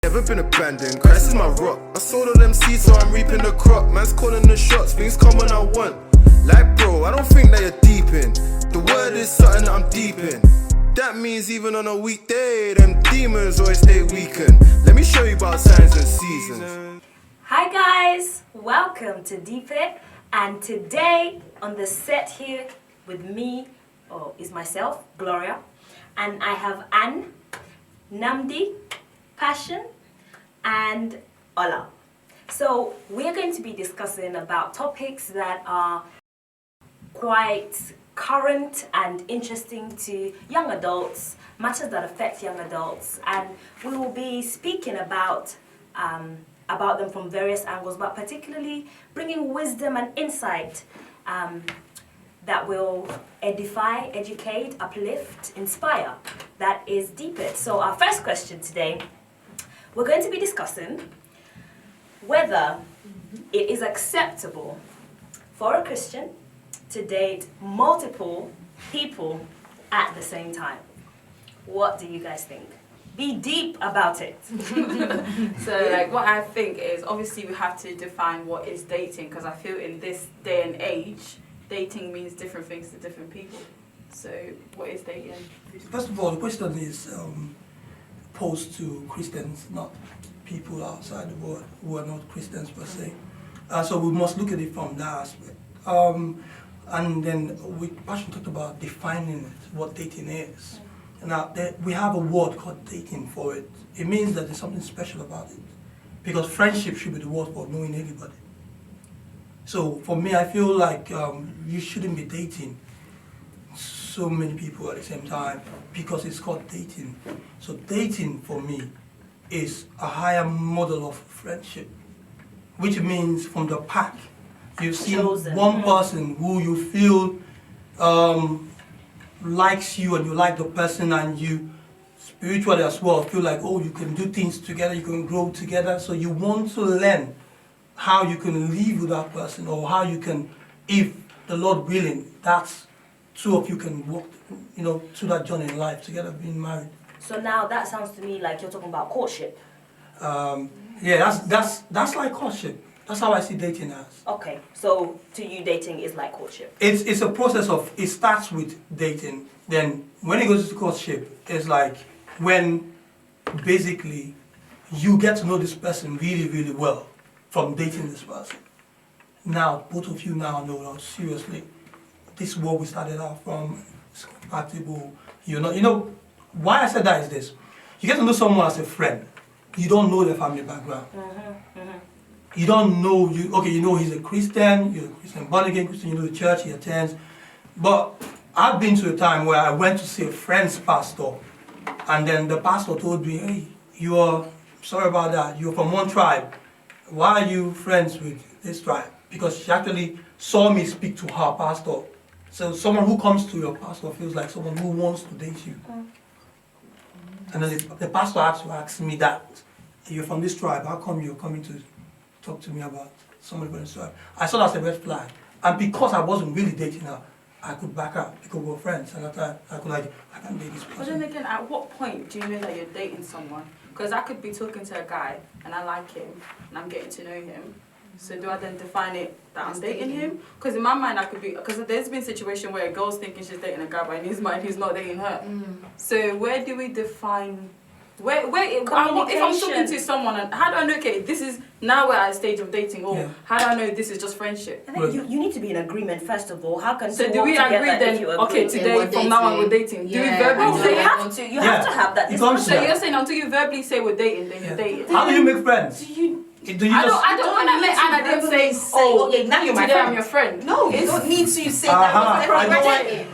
Never been abandoned, Christ is my rock. I sold all them seeds, so I'm reaping the crop. Man's calling the shots, things come when I want. Like bro, I don't think that you're deep in. The word is something that I'm deep in. That means even on a weekday, them demons always stay weakened. Let me show you about signs and seasons. Hi guys, welcome to Deepit, and today on the set here with me is myself, Gloria, and I have Anne, Namdi, Passion, and Ola. So we're going to be discussing about topics that are quite current and interesting to young adults, matters that affect young adults, and we will be speaking about them from various angles, but particularly bringing wisdom and insight that will edify, educate, uplift, inspire. That is Deepit. So our first question today, we're going to be discussing whether it is acceptable for a Christian to date multiple people at the same time. What do you guys think? Be deep about it. So like what I think is, obviously we have to define what is dating, because I feel in this day and age, dating means different things to different people. So what is dating? First of all, the question is posed to Christians, not people outside the world who are not Christians per se. So we must look at it from that aspect. And then Passion talked about defining it, what dating is. Now, we have a word called dating for it. It means that there's something special about it. Because friendship should be the word for knowing everybody. So for me, I feel like you shouldn't be dating so many people at the same time because it's called dating. So dating for me is a higher model of friendship, which means from the pack, you've seen one person who you feel likes you and you like the person, and you spiritually as well feel like, oh, you can do things together, you can grow together. So you want to learn how you can live with that person, or how you can, if the Lord willing, that's two of you can walk, through that journey in life together, being married. So now that sounds to me like you're talking about courtship. Yeah, that's like courtship. That's how I see dating as. Okay, so to you dating is like courtship. It's a process of, it starts with dating, then when it goes to courtship, it's like when basically you get to know this person really, really well from dating this person. Now, both of you now know, seriously, this is where we started out from, it's compatible, why I said that is this. You get to know someone as a friend, you don't know their family background. You don't know, you know he's a Christian, you're a Christian, born again Christian, you know the church he attends. But I've been to a time where I went to see a friend's pastor, and then the pastor told me, hey, sorry about that, you're from one tribe. Why are you friends with this tribe? Because she actually saw me speak to her pastor. So someone who comes to your pastor feels like someone who wants to date you. And then the pastor asked me that, you're from this tribe, how come you're coming to talk to me about somebody from this tribe? I saw that as a red flag. And because I wasn't really dating her, I could back up because we were friends. And at that time, I can't date this person. But then again, at what point do you know that you're dating someone? Because I could be talking to a guy and I like him and I'm getting to know him. So do I then define it that I'm dating him? Because in my mind I could be, because there's been a situation where a girl's thinking she's dating a guy, but in his mind he's not dating her. So where do we define, if I'm talking to someone, and how do I know, okay, this is, now we're at a stage of dating, or how do I know this is just friendship? I think you need to be in agreement first of all. How can so do we agree then, okay, today from now on we're dating? Do we verbally say you have to have that discussion. So you're saying until you verbally say we're dating, then you're dating. How do you make friends? I don't want to make Anna then say, now you're my today friend. I'm your friend. No, you don't need to say that.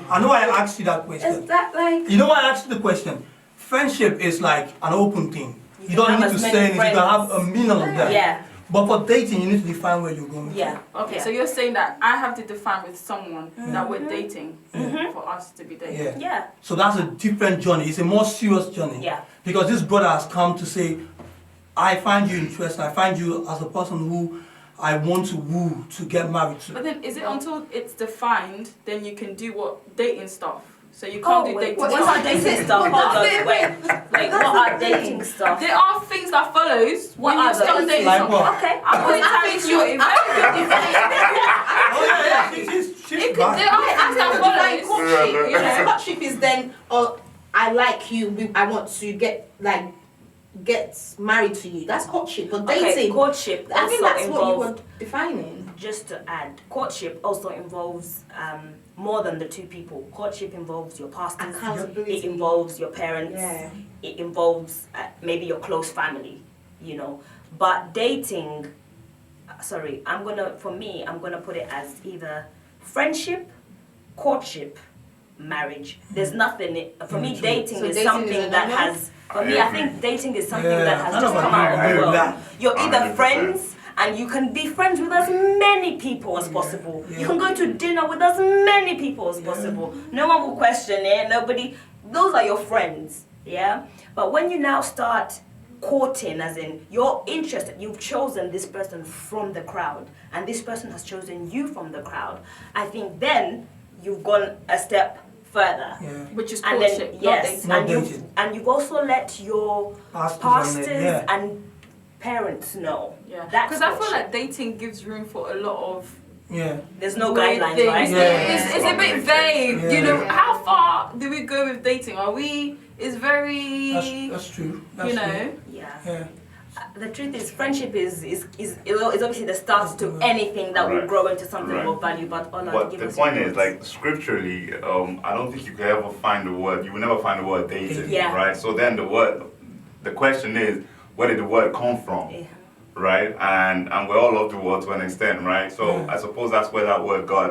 I know why I asked you that question. Is that like... You know why I asked you the question? Friendship is like an open thing. You don't need to say anything, you can have a meaning of that. Yeah. But for dating, you need to define where you're going. Yeah. Okay, so you're saying that I have to define with someone that we're dating for us to be dating. Yeah. So that's a different journey. It's a more serious journey. Yeah. Because this brother has come to say, I find you interesting. I find you as a person who I want to woo, to get married to. But then is it until it's defined, then you can do what dating stuff? So you can't do wait, dating. what are dating stuff? Hold on, wait. Like, what are dating stuff? There are things that follows What when you are start those? dating Like someone. what? Okay. I'm going to tell you a very good Oh, yeah, she's There back. are things that Like follows. courtship, you know, courtship is then, oh, I like you, I want to get married to you. That's courtship. But Okay, dating, courtship I think also that's what you involves, were defining. just to add, courtship also involves more than the two people. Courtship involves your pastors, Accountability. it involves your parents, Yeah. it involves maybe your close family, you know. But dating, I'm gonna put it as either friendship, courtship, marriage. There's nothing, for me, dating So is dating is something a that no-no? has, for me, I think dating is something Yeah, that has none just of us come out agree of the with world. that. You're either 100%. friends, and you can be friends with as many people as possible. Yeah. You can go to dinner with as many people as possible. No one will question it. Nobody. Those are your friends, yeah. But when you now start courting, as in you're interested, you've chosen this person from the crowd, and this person has chosen you from the crowd. I think then you've gone a step further. Yeah. Which is And courtship, then not yes, dating. Not and dating. you've also let your Pastors pastors and yeah. and parents know. Yeah, That's because I feel courtship. like dating gives room for a lot of Yeah. There's no weird guidelines, things. right? Yeah. It's a bit vague. Yeah. You know, how far do we go with dating? Are we? It's very. That's true. That's you know. true. Yeah. Yeah. The truth is, friendship is obviously the start to anything that will Right. grow into something Right. of value. But Ola, But give the us point your is, thoughts. like, scripturally, I don't think you could ever find the word, you will never find the word dating, Yeah. right? So then the question is, where did the word come from, Yeah. right? And we all love the word to an extent, right? So Yeah. I suppose that's where that word got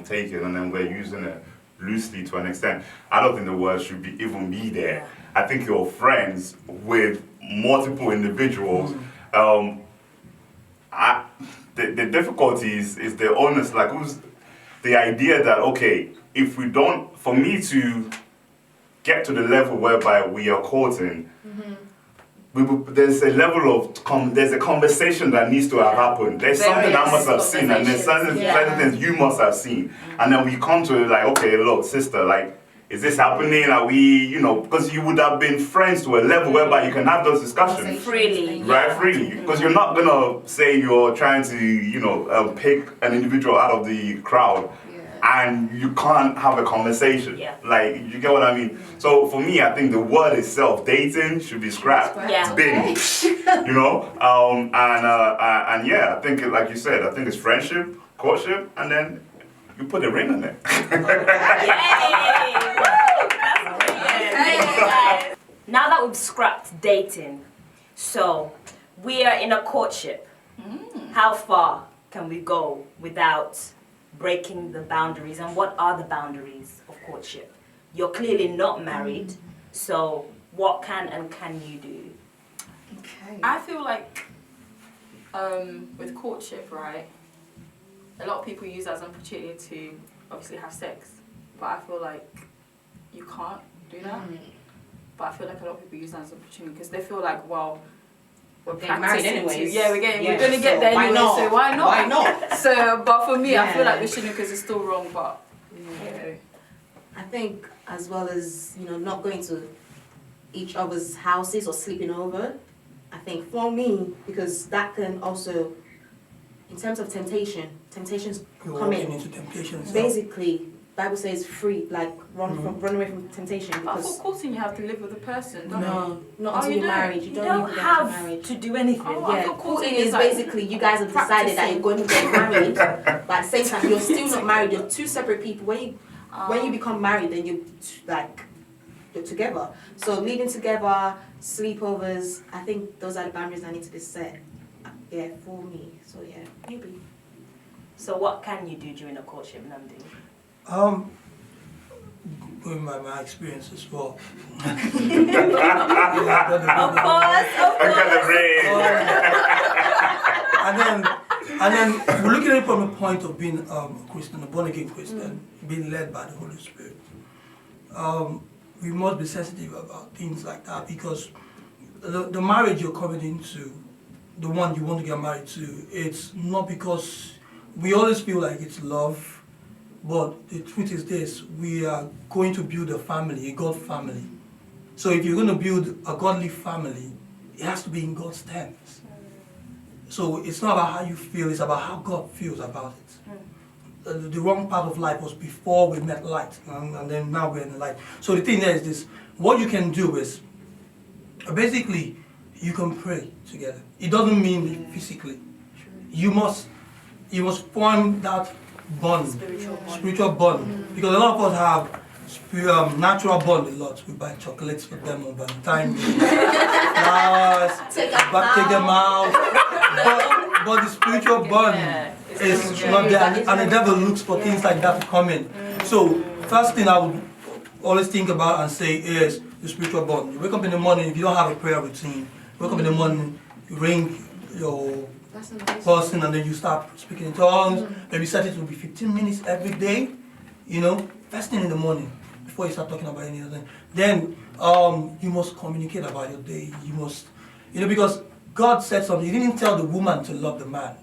taken, and then we're using it loosely to an extent. I don't think the word should even be there. I think you're friends with multiple individuals. The difficulty is the onus, like, who's the idea that, okay, if we don't, for me to get to the level whereby we are courting, there's a level of, there's a conversation that needs to have happened. There's something I must have seen, and there's certain things you must have seen. And then we come to like, okay, look, sister, like, is this happening? Are we, you know, because you would have been friends to a level whereby you can have those discussions. Freely. Right, freely, because you're not gonna say you're trying to, you know, pick an individual out of the crowd, and you can't have a conversation. Yeah. Like, you get what I mean? So for me, I think the word itself, dating, should be scrapped. Yeah. Bin, you know, and yeah, I think, like you said, I think it's friendship, courtship, and then you put a ring on it. Yay! Woo! That's brilliant. Now that we've scrapped dating, so we are in a courtship. How far can we go without breaking the boundaries? And what are the boundaries of courtship? You're clearly not married, so what can you do? Okay. I feel like with courtship, right? A lot of people use that as an opportunity to obviously have sex, but I feel like you can't do that. But I feel like a lot of people use that as an opportunity because they feel like, well, we're Getting married practicing anyways. Yeah, we're going to get so there why anyway. not? So why not? Why not? So, but for me, I feel like Yeah. we shouldn't because it's still wrong. But you know, I think as well as, you know, not going to each other's houses or sleeping over. I think for me, because that can also, in terms of temptations You're come walking in. into temptation. So. Basically, Bible says free, like run away from temptation but because for courting, you have to live with the person. Don't you? no, not Oh, until you you're don't? married. You You don't don't need to get into have marriage. to do anything. Oh, I Yeah, thought courting courting is is like basically you guys have decided that you're going to get married, but at the same time you're still not married. You're two separate people. When you become married, then you're together. So living together, sleepovers. I think those are the boundaries that need to be set. Yeah, for me. So yeah, maybe. So what can you do during a courtship, Nandi? Going by my experience as well. Of course. Look at the ring. and then we're looking at it from the point of being a Christian, a born again Christian, being led by the Holy Spirit. We must be sensitive about things like that because the marriage you're coming into, the one you want to get married to, it's not because we always feel like it's love, But the truth is this, we are going to build a family, a God family. So if you're going to build a godly family, it has to be in God's terms. So it's not about how you feel, it's about how God feels about it. The wrong part of life was before we met light, and then now we're in the light. So the thing there is this, what you can do is, basically, you can pray together. It doesn't mean physically. You must form that bond, spiritual bond. Because a lot of us have natural bond a lot. We buy chocolates for them on Valentine's Day, flowers, take them out. But the spiritual bond is not there, and the devil looks for things like that to come in. So first thing I would always think about and say is the spiritual bond. You wake up in the morning, if you don't have a prayer routine, you wake up in the morning, you ring your person and then you start speaking in tongues. Maybe set it to be 15 minutes every day, first thing in the morning before you start talking about any other thing. Then you must communicate about your day. You must, because God said something. He didn't tell the woman to love the man.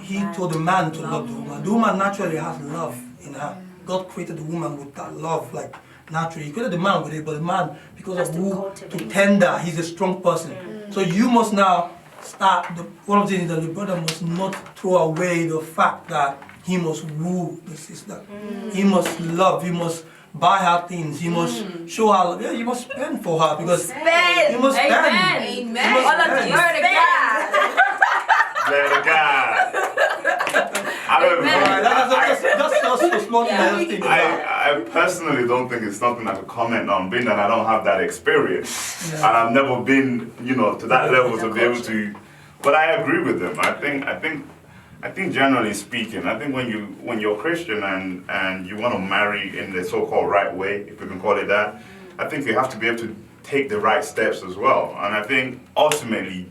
He told the man to love the woman. The woman naturally has love in her. God created the woman with that love, like naturally. He created the man with it, but the man, because of who, to tender, he's a strong person. So you must now start, one of the things that the brother must not throw away the fact that he must woo the sister. He must love, he must buy her things, he must show her love. Yeah, you must spend for her because Spend. you must spend. Amen. You Amen. must All of spend. you spend. Let it go. I don't know. That's a small thing I just think about. I personally don't think it's something I could comment on, being that I don't have that experience, and I've never been, to that level to be able to. But I agree with them. I think generally speaking, I think when you're Christian and you want to marry in the so-called right way, if we can call it that, I think you have to be able to take the right steps as well. And I think ultimately,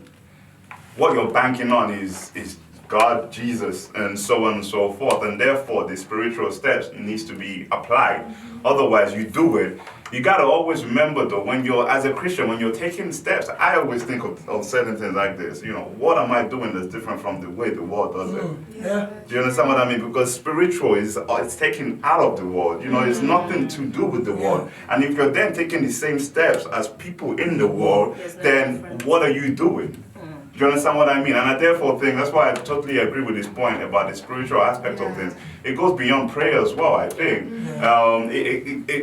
what you're banking on is God, Jesus, and so on and so forth, and therefore the spiritual steps needs to be applied. Otherwise, you do it. You gotta always remember though, when you're, as a Christian, when you're taking steps, I always think of certain things like this. What am I doing that's different from the way the world does it? Yeah. Do you understand what I mean? Because spiritual it's taken out of the world. It's nothing to do with the world. And if you're then taking the same steps as people in the world, then what are you doing? Do you understand what I mean? And I therefore think, that's why I totally agree with this point about the spiritual aspect of things. It goes beyond prayer as well, I think.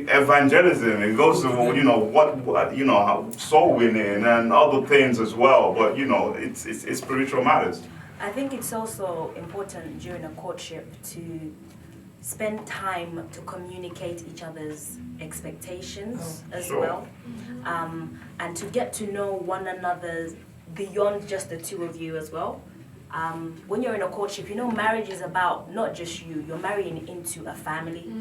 Evangelism, it goes to, how soul winning and other things as well. But, it's spiritual matters. I think it's also important during a courtship to spend time to communicate each other's expectations as well. And to get to know one another beyond just the two of you as well. When you're in a courtship, marriage is about not just you. You're marrying into a family.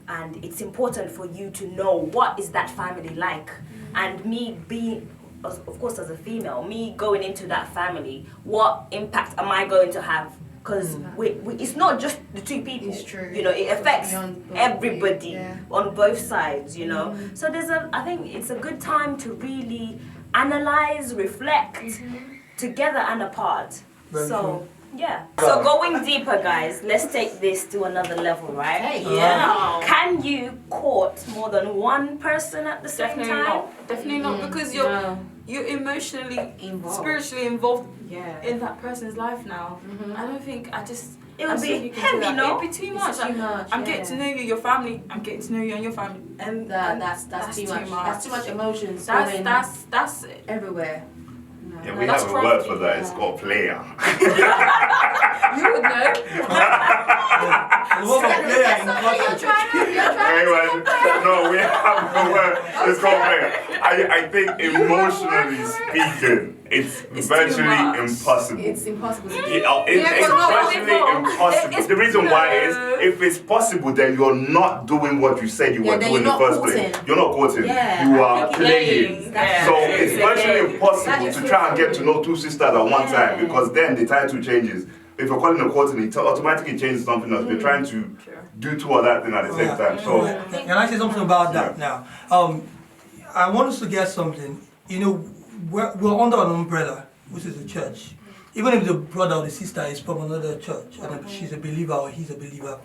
And it's important for you to know what is that family like. And me being, of course as a female, me going into that family, what impact am I going to have? Because it's not just the two people. It's true. It affects everybody on both sides, So I think it's a good time to really analyze, reflect, together and apart. Very true. So going deeper, guys, let's take this to another level, right? Hey. Yeah. Can you court more than one person at the same time? Definitely not, because you're emotionally, spiritually involved in that person's life now. I don't think, it would be heavy, no? It would be too much. I'm getting to know you, your family. I'm getting to know you and your family. And that's too much. That's too much emotions. That's everywhere. Yeah, we have a word for that. It's called player. You would know. Anyway, no, we have a word. It's called player. I think emotionally speaking, it's virtually impossible. It's impossible to do. It's virtually impossible. The reason why is, if it's possible, then you're not doing what you said you were doing in the first place. You're not courting. You are playing. So it's virtually impossible to try and get to know two sisters at one time, because then the title changes. If you're calling a courting, it automatically changes something else. They're trying to do two of that thing at the same time. So can I say something about that now? I want us to get something. We're under an umbrella, which is the church. Even if the brother or the sister is from another church, and she's a believer or he's a believer,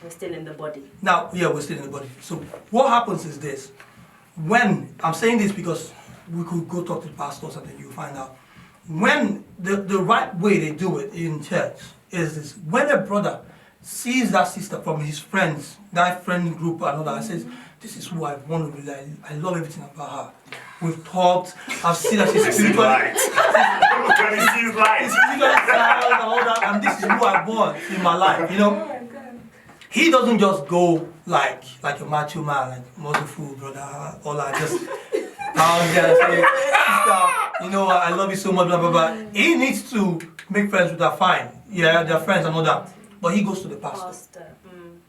We're still in the body. Now, yeah, we're still in the body. So what happens is this. When, I'm saying this because we could go talk to the pastors and then you find out. When the right way they do it in church is this. When a brother sees that sister from his friends, that friend group and all that, and says, this is who I want to be like. I love everything about her. We've talked, I've seen that she's spiritually light. When he sees light. sound and all that, and this is who I want in my life, you know? He doesn't just go like a macho man, like merciful brother, or like just down there and say, sister, you know, I love you so much, blah, blah, blah. He needs to make friends with her, fine. Yeah, they're friends and all that. But he goes to the pastor.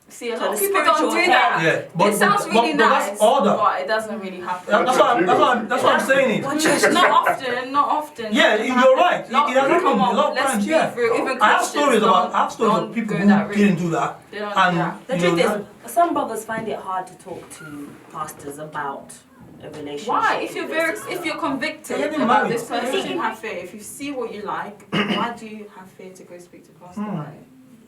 See, a So lot of the people don't do spiritual that. Yeah, It sounds really but nice, that's order. but it doesn't really happen. That's what I'm saying. Not often. Yeah, you're right. It has happened Come a on, lot of let's times. be Yeah, real. Even I have Christians stories of don't people go who that route. didn't do that. They don't do And that. The you truth know, is, some brothers find it hard to talk to pastors about a relationship. Why? If with their you're sister. convicted They're getting about married. this person, you shouldn't have fear. If you see what you like, why do you have fear to go speak to pastor about it?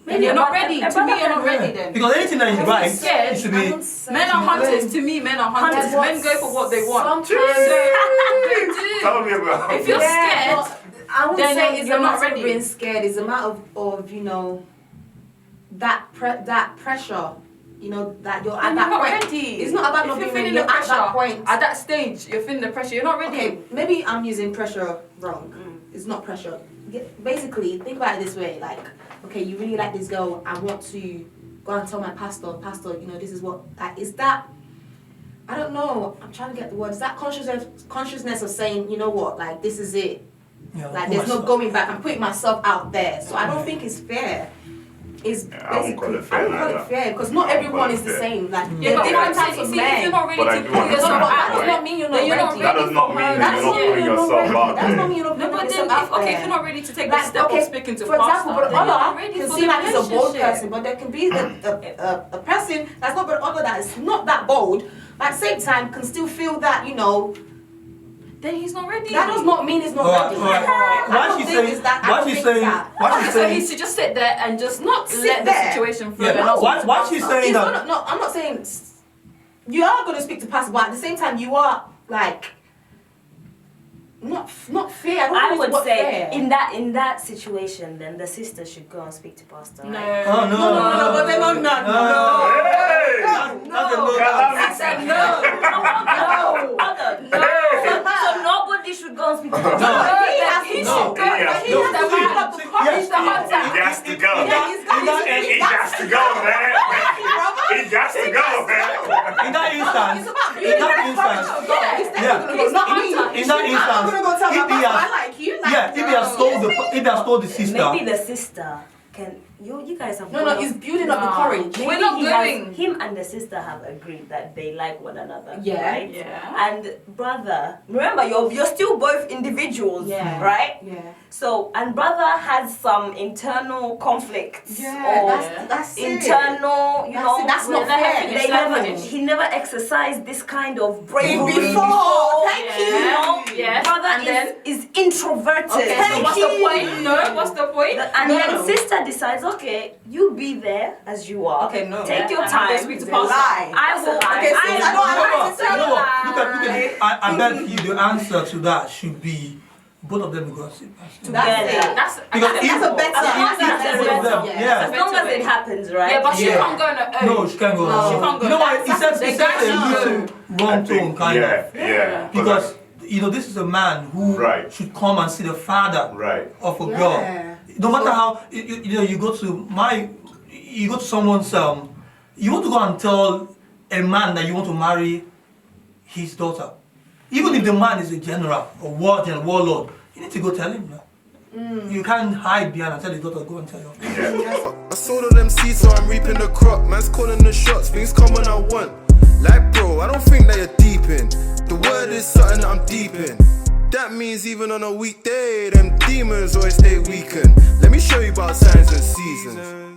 Maybe You're a not brother- ready. a To me, brother you're not can- ready then. because anything that is If right, you're scared, it should be. Men are hunters. To me, men are hunters. Yeah, Men go for what they want. Sometimes. They do. Tell me about If you're Yeah, scared, but I wouldn't then say it's you're a not matter ready. of being scared. It's a matter of you know that pressure. You know that you're at then that you're not point. ready. It's not about if not you're being ready. feeling You're the at pressure, that point. at that stage, you're feeling the pressure. You're not ready. Okay, maybe I'm using pressure wrong. It's not pressure. Basically, think about it this way: like, okay, you really like this girl. I want to go and tell my pastor, you know, this is what is that. I don't know. I'm trying to get the word. Is that consciousness of saying, you know what, like this is it. Yeah, Like put there's no myself- going back. I'm putting myself out there. So I don't think it's fair. It's I won't call it fair I don't call like it that. fair because not I won't everyone call is it the fair. same. Like Yeah, there are but different what I'm types saying, of you see, if men. you're not ready But I to do put understand yourself that out That does there, not mean you're not then you're not ready. That does not mean for that you're not marriage. putting yourself out That's not there. mean you're not No, putting but yourself then, out if, there. okay, if you're not ready to take the Like, step okay, of speaking to for example, pastor, but then you're not other ready can for seem the like he's a bold relationship. person, but there can be a person that's not but other that is not that bold, but at the same time can still feel that, you know, Then he's not ready. that does not mean it's not Alright, ready. alright. I Why don't she's think saying? it's that. I Why don't she's think saying? that. Why Okay, she's so he saying? needs to just sit there and just Not sit let the there. situation flow. Yeah, and not why- speak to why pastor. she's saying It's that- not, no, I'm not saying you are going to speak to pastor, but at the same time you are like not fair. I don't I think would it's say fair. in that situation, then the sister should go and speak to pastor. No. Right? Oh no! No, but then I'm not. No. Hey! That's a no. I said no. So nobody should go and speak to pastor. He He has should to go. go. He has He to has go. to build up the courage. He's the hunter. He has to go. Yeah, he's got He has to go, man. He has to go, man. In that instance, It's about in that instance, He's not me. in that I'm not gonna go tell instance, my if he pastor I has, like you. Like, yeah, if he has told the sister, Maybe the sister can. You guys have. no, it's building up the No. courage. We're not he going. has, him and the sister have agreed that they like one another. Yeah. Right? Yeah. And brother, remember you're still both individuals. Yeah. Right? Yeah. So and brother has some internal conflicts. Yeah, Or that's it. internal, That's not Well, fair. they have he never exercised this kind of bravery Before. Thank you. You know, Yeah. brother And then- is introverted. Okay, so what's the point? No, what's the point? And No. then sister decides, okay, you be there as you are. Okay, no. Take your And I'm time. gonna speak to It's a pastor. lie. I will. Okay, so I don't have to you tell know you. what? Look at. I bet you the answer to that should be both of them go and sit pastor. That's it. That's Because That's a better. As long as That's both a of better. them, yeah. As long as it happens, right? Yeah, but she Yeah. can't go on her own. No, she can't go. No. She can't go. You know what? He said The he guy said a should little wrong tone, kind yeah, of. yeah. Because you know this is a man who Right. should come and see the father Right. of a Yeah. girl. No matter how you know you go to someone's you want to go and tell a man that you want to marry his daughter, even if the man is a general or warlord, you need to go tell him. You can't hide behind and tell his daughter go and tell your. Yeah. I sold all them seeds, so I'm reaping the crop. Man's calling the shots, things come when I want. Like, bro, I don't think that you're deep in. The word is something that I'm deep in. That means even on a weekday, them demons always stay weakened. Let me show you about signs and seasons.